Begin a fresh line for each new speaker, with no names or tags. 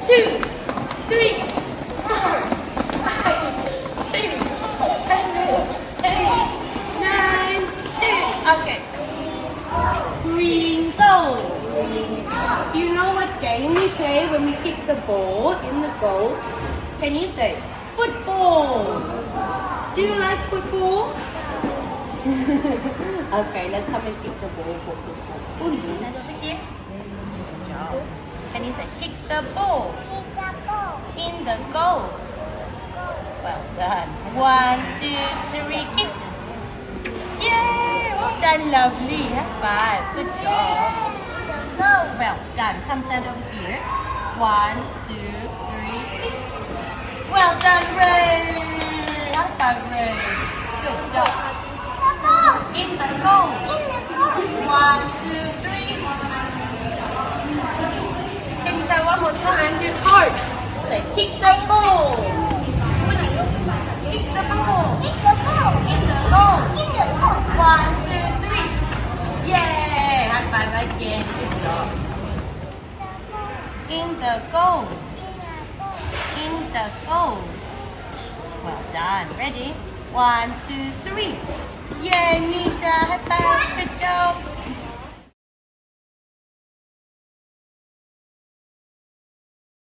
2, 3, 4, 5, 6, 7, 8, 9, 10. Okay. Green goal. Do you know what game we play when we kick the ball in the goal? Can you say football? Do you like football? Okay, let's come and kick the ball for football.
Let's sit here. Good job. Can you say kick the ball in the goal? Well done. 1, 2, 3, kick. Yay! Well done, lovely. High five. Good job. Well done. Come stand over here. 1, 2, 3, kick. Well done, Ray. High five, Ray. Good job. In the goal. 1, 2, 3. Can you try one more time? Get hard. Say kick the ball. Kick the ball. In the goal. 1, 2, 3. Yay! High five again. Good job. In the goal. In the goal. Well done. Ready? 1, 2, 3. Yay, Nisha. High five. Good job.